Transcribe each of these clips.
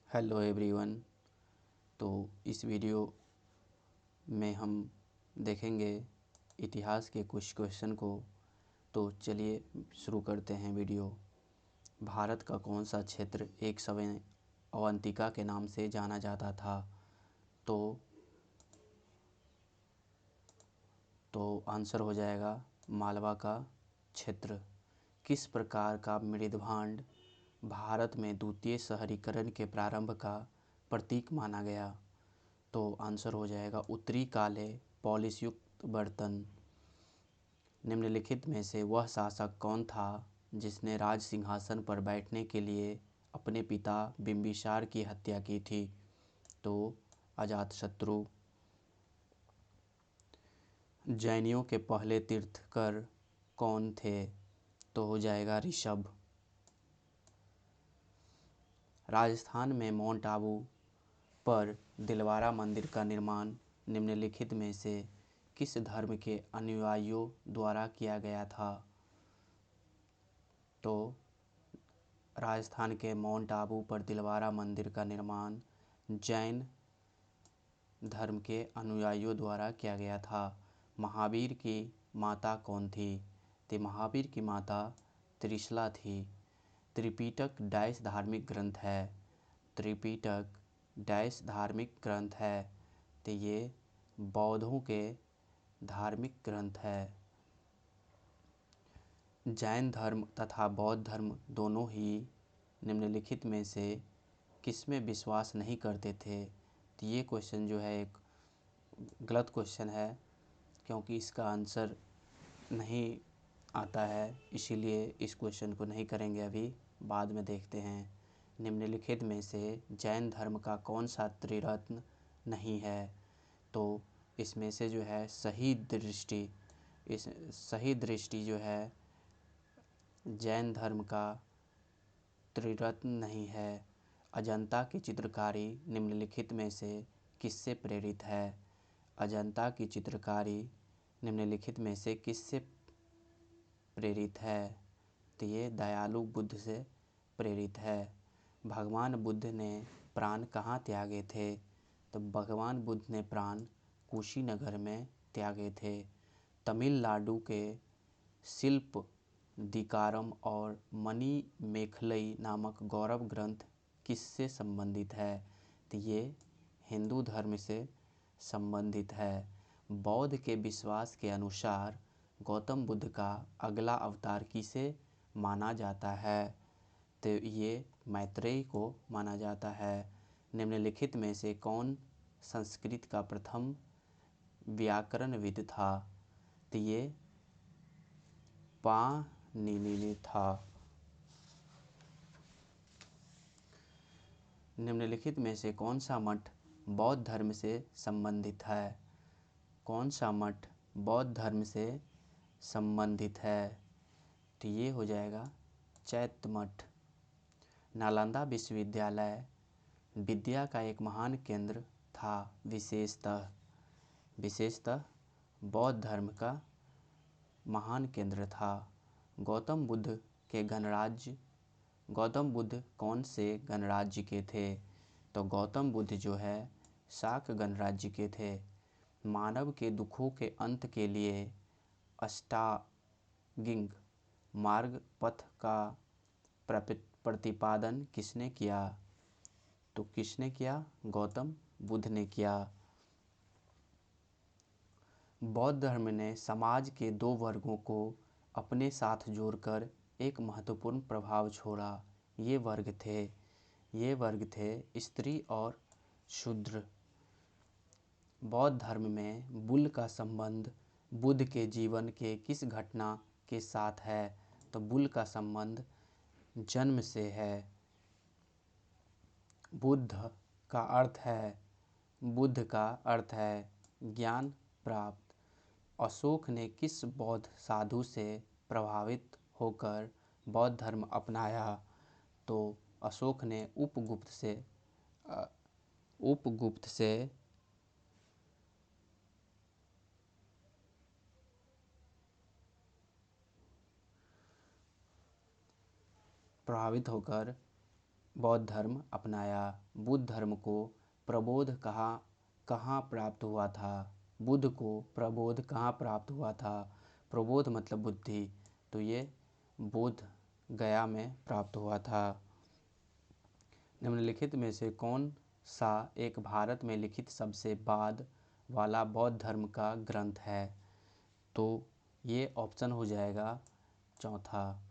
Hello everyone. तो इस video में हम देखेंगे इतिहास के कुछ क्वेश्चन को। तो चलिए शुरू करते हैं वीडियो। भारत का कौन सा क्षेत्र एक समय अवंतिका के नाम से जाना जाता था? तो आंसर हो जाएगा मालवा का क्षेत्र। किस प्रकार का मृदभांड भारत में द्वितीय शहरीकरण के प्रारंभ का प्रतीक माना गया? तो आंसर हो जाएगा उत्तरी काले पॉलिश युक्त बर्तन। निम्नलिखित में से वह शासक कौन था जिसने राज सिंहासन पर बैठने के लिए अपने पिता बिंबिसार की हत्या की थी? तो अजातशत्रु। जैनियों के पहले तीर्थकर कौन थे? तो हो जाएगा ऋषभ। राजस्थान में माउंट आबू पर दिलवारा मंदिर का निर्माण निम्नलिखित में से किस धर्म के अनुयायियों द्वारा किया गया था? तो राजस्थान के माउंट आबू पर दिलवारा मंदिर का निर्माण जैन धर्म के अनुयायियों द्वारा किया गया था। महावीर की माता कौन थी? तो महावीर की माता त्रिशला थी। त्रिपिटक डैश धार्मिक ग्रंथ है? त्रिपिटक डैश धार्मिक ग्रंथ है? तो ये बौद्धों के धार्मिक ग्रंथ है। जैन धर्म तथा बौद्ध धर्म दोनों ही निम्नलिखित में से किसमें विश्वास नहीं करते थे? तो ये क्वेश्चन जो है एक गलत क्वेश्चन है, क्योंकि इसका आंसर नहीं आता है, इसीलिए इस क्वेश्चन को नहीं करेंगे अभी, बाद में देखते हैं। निम्नलिखित में से जैन धर्म का कौन सा त्रिरत्न नहीं है? तो इसमें से जो है सही दृष्टि जो है जैन धर्म का त्रिरत्न नहीं है। अजंता की चित्रकारी निम्नलिखित में से किससे प्रेरित है? अजंता की चित्रकारी निम्नलिखित में से किससे प्रेरित है? तो ये दयालु बुद्ध से प्रेरित है। भगवान बुद्ध ने प्राण कहाँ त्यागे थे? तो भगवान बुद्ध ने प्राण कुशीनगर में त्यागे थे। तमिलनाडु के शिल्प दिकारम और मणि मेखलई नामक गौरव ग्रंथ किससे संबंधित है? तो ये हिंदू धर्म से संबंधित है। बौद्ध के विश्वास के अनुसार गौतम बुद्ध का अगला अवतार किसे माना जाता है? तो ये मैत्रेय को माना जाता है। निम्नलिखित में से कौन संस्कृत का प्रथम व्याकरणविद था? तो ये पाणिनि था। निम्नलिखित में से कौन सा मठ बौद्ध धर्म से संबंधित है? कौन सा मठ बौद्ध धर्म से संबंधित है? तो ये हो जाएगा चैत्य मठ। नालंदा विश्वविद्यालय विद्या का एक महान केंद्र था, विशेषतः बौद्ध धर्म का महान केंद्र था। गौतम बुद्ध कौन से गणराज्य के थे? तो गौतम बुद्ध जो है शाक गणराज्य के थे। मानव के दुखों के अंत के लिए अष्टांगिक मार्ग पथ का प्रतिपादन किसने किया? तो किसने किया? गौतम बुद्ध ने किया। बौद्ध धर्म ने समाज के दो वर्गों को अपने साथ जोड़कर एक महत्वपूर्ण प्रभाव छोड़ा। ये वर्ग थे स्त्री और शूद्र। बौद्ध धर्म में बुल का संबंध बुद्ध के जीवन के किस घटना के साथ है? तो बुल का संबंध जन्म से है। बुद्ध का अर्थ है ज्ञान प्राप्त। अशोक ने किस बौद्ध साधु से प्रभावित होकर बौद्ध धर्म अपनाया? तो अशोक ने उपगुप्त से प्रभावित होकर बौद्ध धर्म अपनाया। बुद्ध धर्म को प्रबोध कहाँ प्राप्त हुआ था? बुद्ध को प्रबोध कहाँ प्राप्त हुआ था? प्रबोध मतलब बुद्धि, तो ये बोध गया में प्राप्त हुआ था। निम्नलिखित में से कौन सा एक भारत में लिखित सबसे बाद वाला बौद्ध धर्म का ग्रंथ है? तो ये ऑप्शन हो जाएगा चौथा।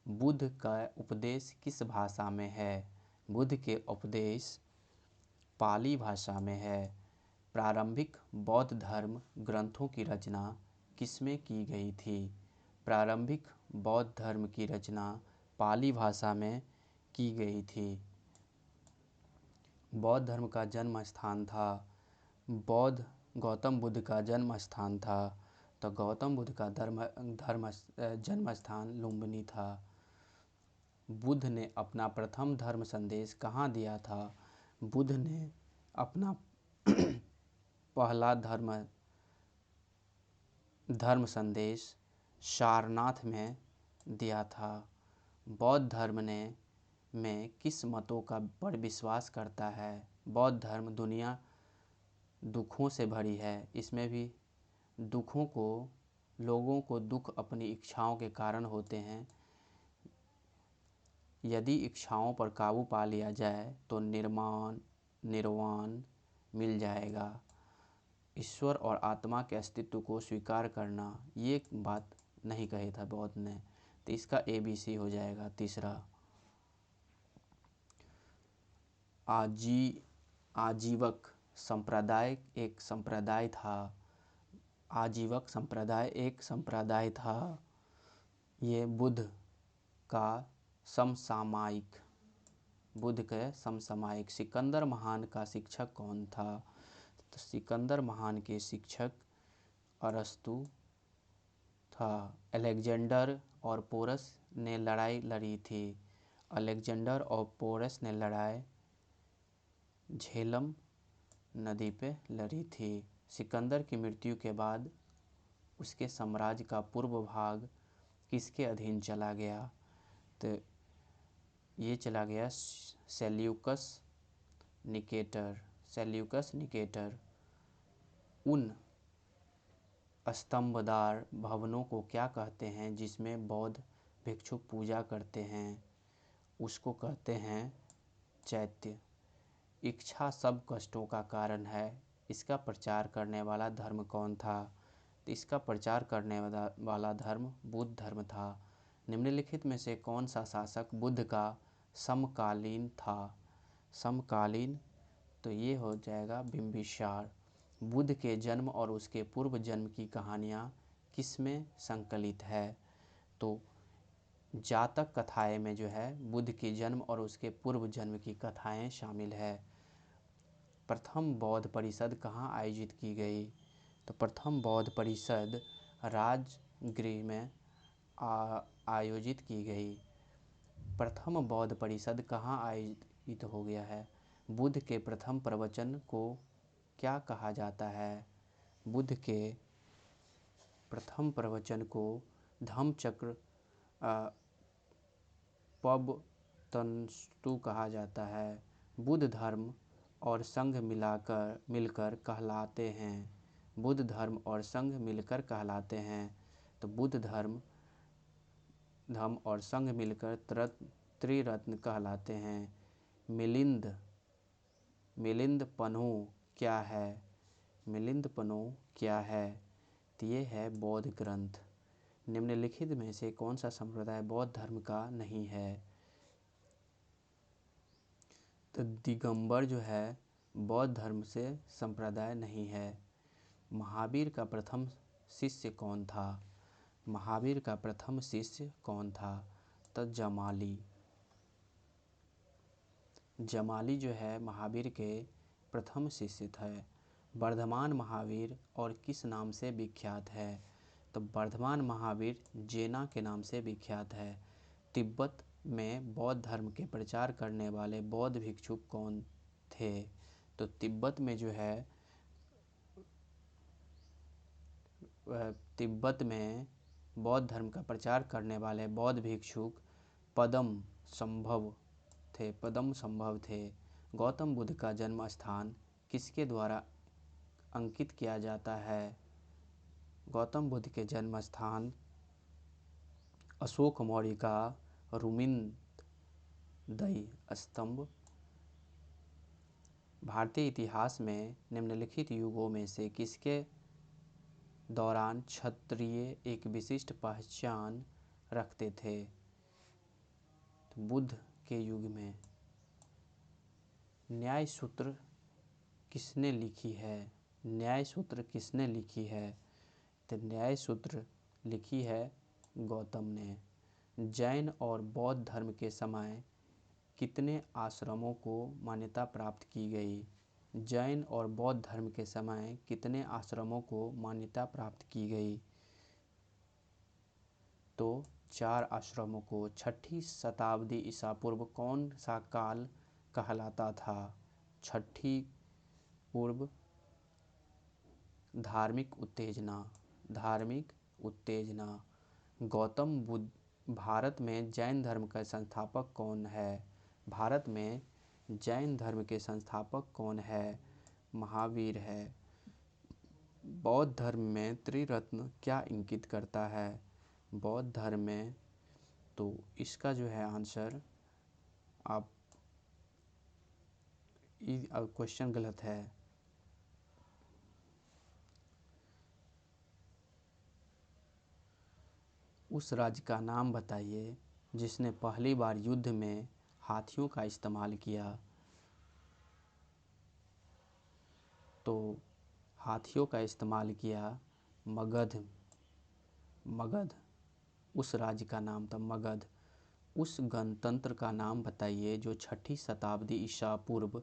बुद्ध का उपदेश किस भाषा में है? बुद्ध के उपदेश पाली भाषा में है। प्रारंभिक बौद्ध धर्म ग्रंथों की रचना किसमें की गई थी? प्रारंभिक बौद्ध धर्म की रचना पाली भाषा में की गई थी। बौद्ध धर्म का जन्म स्थान था। गौतम बुद्ध का जन्म स्थान था, तो गौतम बुद्ध का जन्म स्थान लुम्बिनी था। बुद्ध ने अपना प्रथम धर्म संदेश कहाँ दिया था? बुद्ध ने अपना पहला धर्म संदेश सारनाथ में दिया था। बौद्ध धर्म में किस मतों का पर विश्वास करता है? बौद्ध धर्म दुनिया दुखों से भरी है। इसमें भी लोगों को दुख अपनी इच्छाओं के कारण होते हैं। यदि इच्छाओं पर काबू पा लिया जाए तो निर्वाण मिल जाएगा। ईश्वर और आत्मा के अस्तित्व को स्वीकार करना, ये बात नहीं कही था बौद्ध ने, तो इसका ABC हो जाएगा तीसरा। आजीवक संप्रदाय एक संप्रदाय था। आजीवक संप्रदाय एक संप्रदाय था। ये बुद्ध का समसामयिक। सिकंदर महान का शिक्षक कौन था? तो सिकंदर महान के शिक्षक अरस्तु था। अलेक्जेंडर और पोरस ने लड़ाई लड़ी थी। अलेक्जेंडर और पोरस ने लड़ाई झेलम नदी पे लड़ी थी। सिकंदर की मृत्यु के बाद उसके साम्राज्य का पूर्व भाग किसके अधीन चला गया? तो ये चला गया सेल्यूकस निकेटर। उन स्तंभदार भवनों को क्या कहते हैं जिसमें बौद्ध भिक्षुक पूजा करते हैं? उसको कहते हैं चैत्य। इच्छा सब कष्टों का कारण है। इसका प्रचार करने वाला धर्म कौन था? तो इसका प्रचार करने वाला धर्म बुद्ध धर्म था। निम्नलिखित में से कौन सा शासक बुद्ध का समकालीन था? समकालीन, तो ये हो जाएगा बिंबिसार। बुद्ध के जन्म और उसके पूर्व जन्म की कहानियाँ किसमें संकलित है? तो जातक कथाएं में जो है बुद्ध के जन्म और उसके पूर्व जन्म की कथाएं शामिल है। प्रथम बौद्ध परिषद कहाँ आयोजित की गई? तो प्रथम बौद्ध परिषद राजगृह में आयोजित की गई। प्रथम बौद्ध परिषद कहाँ आयोजित हो गया है? बुद्ध के प्रथम प्रवचन को क्या कहा जाता है? बुद्ध के प्रथम प्रवचन को धम्मचक्र पवतंस्तु कहा जाता है। बुद्ध धर्म और संघ मिलकर कहलाते हैं। बुद्ध धर्म और संघ मिलकर कहलाते हैं। तो बुद्ध धर्म और संघ मिलकर त्रिरत्न कहलाते हैं। मिलिंद क्या है? मिलिंदपनो क्या है? तो ये है बौद्ध ग्रंथ। निम्नलिखित में से कौन सा संप्रदाय बौद्ध धर्म का नहीं है? तो दिगंबर जो है बौद्ध धर्म से संप्रदाय नहीं है। महावीर का प्रथम शिष्य कौन था? महावीर का प्रथम शिष्य कौन था? तो जमाली जो है महावीर के प्रथम शिष्य थे। वर्धमान महावीर और किस नाम से विख्यात है? तो वर्धमान महावीर जेना के नाम से विख्यात है। तिब्बत में बौद्ध धर्म के प्रचार करने वाले बौद्ध भिक्षुक कौन थे? तो तिब्बत में जो है तिब्बत में बौद्ध धर्म का प्रचार करने वाले बौद्ध भिक्षुक पद्म संभव थे, पद्म संभव थे। गौतम बुद्ध का जन्म स्थान किसके द्वारा अंकित किया जाता है? गौतम बुद्ध के जन्म स्थान अशोक मौर्य का रुमिनदई स्तंभ। भारतीय इतिहास में निम्नलिखित युगों में से किसके दौरान क्षत्रिय एक विशिष्ट पहचान रखते थे? तो बुद्ध के युग में। न्याय सूत्र किसने लिखी है? न्याय सूत्र किसने लिखी है? तो न्याय सूत्र लिखी है गौतम ने। जैन और बौद्ध धर्म के समय कितने आश्रमों को मान्यता प्राप्त की गई? जैन और बौद्ध धर्म के समय कितने आश्रमों को मान्यता प्राप्त की गई? तो 4 आश्रमों को। 6ठी शताब्दी ईसा पूर्व कौन सा काल कहलाता था? 6ठी पूर्व धार्मिक उत्तेजना। धार्मिक उत्तेजना। गौतम बुद्ध। भारत में जैन धर्म का संस्थापक कौन है? भारत में जैन धर्म के संस्थापक कौन है? महावीर है। बौद्ध धर्म में त्रिरत्न क्या इंगित करता है? बौद्ध धर्म में, तो इसका जो है आंसर आप क्वेश्चन गलत है। उस राज्य का नाम बताइए जिसने पहली बार युद्ध में हाथियों का इस्तेमाल किया। तो हाथियों का इस्तेमाल किया मगध। मगध उस राज्य का नाम था मगध। उस गणतंत्र का नाम बताइए जो 6ठी शताब्दी ईसा पूर्व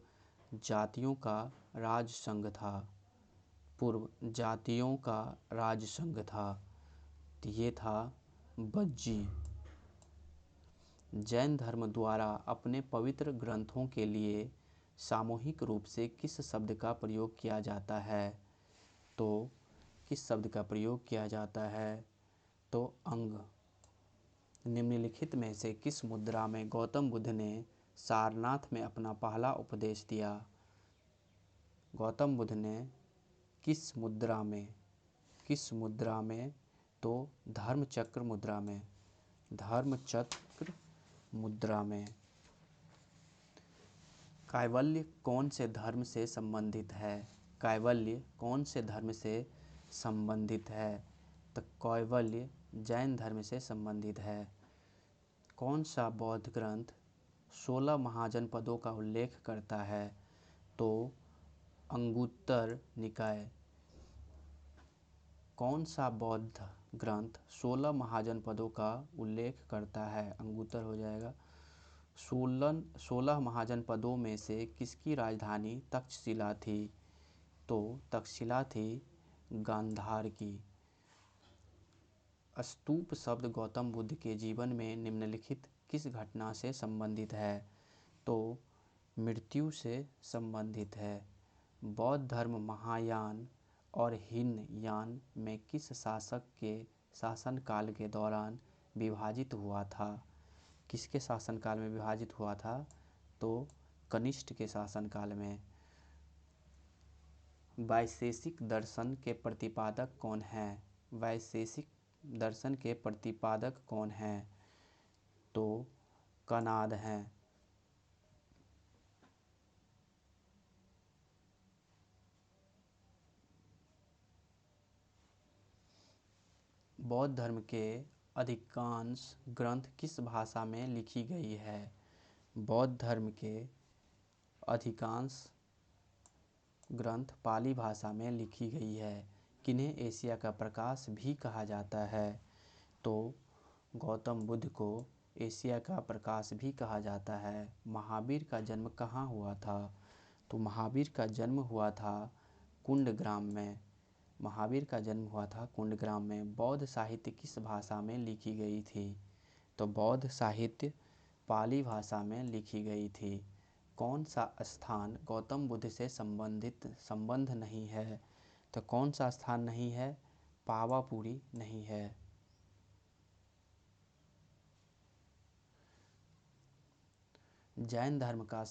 जातियों का राज संघ था। पूर्व जातियों का राज संघ था। तो ये था बज्जी। जैन धर्म द्वारा अपने पवित्र ग्रंथों के लिए सामूहिक रूप से किस शब्द का प्रयोग किया जाता है? तो किस शब्द का प्रयोग किया जाता है? तो अंग। निम्नलिखित में से किस मुद्रा में गौतम बुद्ध ने सारनाथ में अपना पहला उपदेश दिया? गौतम बुद्ध ने किस मुद्रा में? किस मुद्रा में? तो धर्मचक्र मुद्रा में। धर्मचक्र मुद्रा में। कैवल्य कौन से धर्म से संबंधित है? कैवल्य कौन से धर्म से संबंधित है? तो कैवल्य जैन धर्म से संबंधित है। कौन सा बौद्ध ग्रंथ 16 महाजनपदों का उल्लेख करता है? तो अंगुत्तर निकाय। कौन सा बौद्ध ग्रंथ 16 महाजनपदों का उल्लेख करता है? अंगुत्तर हो जाएगा। 16 महाजनपदों में से किसकी राजधानी तक्षशिला थी? तो तक्षशिला थी गांधार की। स्तूप शब्द गौतम बुद्ध के जीवन में निम्नलिखित किस घटना से संबंधित है? तो मृत्यु से संबंधित है। बौद्ध धर्म महायान और हीनयान में किस शासक के शासनकाल के दौरान विभाजित हुआ था? किसके शासनकाल में विभाजित हुआ था? तो कनिष्ठ के शासनकाल में। वैशेषिक दर्शन के प्रतिपादक कौन हैं? वैशेषिक दर्शन के प्रतिपादक कौन हैं? तो कणाद हैं। बौद्ध धर्म के अधिकांश ग्रंथ किस भाषा में लिखी गई है? बौद्ध धर्म के अधिकांश ग्रंथ पाली भाषा में लिखी गई है। किन्हें एशिया का प्रकाश भी कहा जाता है? तो गौतम बुद्ध को एशिया का प्रकाश भी कहा जाता है। महावीर का जन्म कहाँ हुआ था? तो महावीर का जन्म हुआ था कुंडग्राम में। महावीर का जन्म हुआ था कुंडग्राम में। बौद्ध साहित्य किस भाषा में लिखी गई थी? तो बौद्ध साहित्य पाली भाषा में लिखी गई थी। कौन सा स्थान गौतम बुद्ध से संबंध नहीं है? तो कौन सा स्थान नहीं है? पावापुरी नहीं है। जैन धर्म का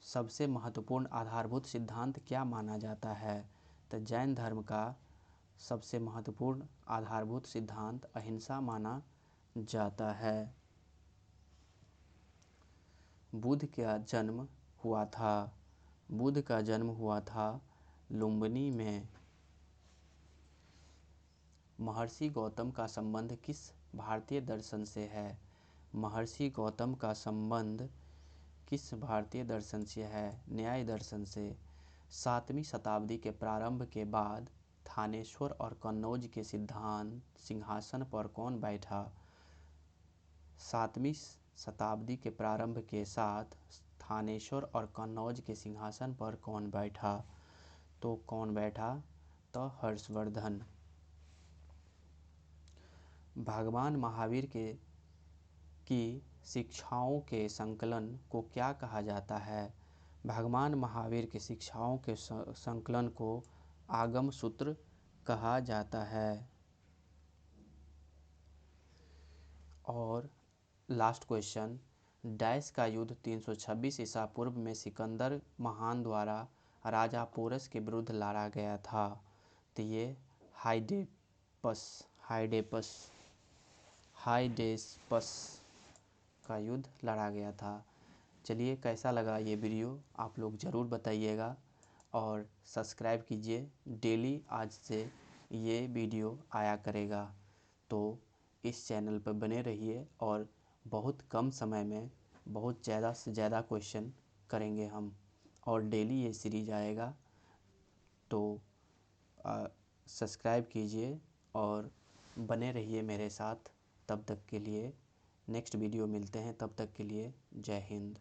सबसे महत्वपूर्ण आधारभूत सिद्धांत क्या माना जाता है? तो जैन धर्म का सबसे महत्वपूर्ण आधारभूत सिद्धांत अहिंसा माना जाता है। बुद्ध का जन्म हुआ था लुम्बिनी में। महर्षि गौतम का संबंध किस भारतीय दर्शन से है? महर्षि गौतम का संबंध किस भारतीय दर्शन से है? न्याय दर्शन से। 7वीं शताब्दी के प्रारंभ के बाद थानेश्वर और कन्नौज के सिंहासन पर कौन बैठा? 7वीं शताब्दी के प्रारंभ के साथ थानेश्वर और कन्नौज के सिंहासन पर कौन बैठा? तो कौन बैठा? तो हर्षवर्धन। भगवान महावीर की शिक्षाओं के संकलन को क्या कहा जाता है? भगवान महावीर की शिक्षाओं के संकलन को आगम सूत्र कहा जाता है। और लास्ट क्वेश्चन, डैश का युद्ध 326 ईसा पूर्व में सिकंदर महान द्वारा राजा पोरस के विरुद्ध लड़ा गया था? तो ये हाइडेस्पस का युद्ध लड़ा गया था। चलिए, कैसा लगा ये वीडियो आप लोग ज़रूर बताइएगा और सब्सक्राइब कीजिए। डेली आज से ये वीडियो आया करेगा, तो इस चैनल पर बने रहिए और बहुत कम समय में बहुत ज़्यादा से ज़्यादा क्वेश्चन करेंगे हम, और डेली ये सीरीज आएगा। तो सब्सक्राइब कीजिए और बने रहिए मेरे साथ। तब तक के लिए नेक्स्ट वीडियो मिलते हैं। तब तक के लिए जय हिंद।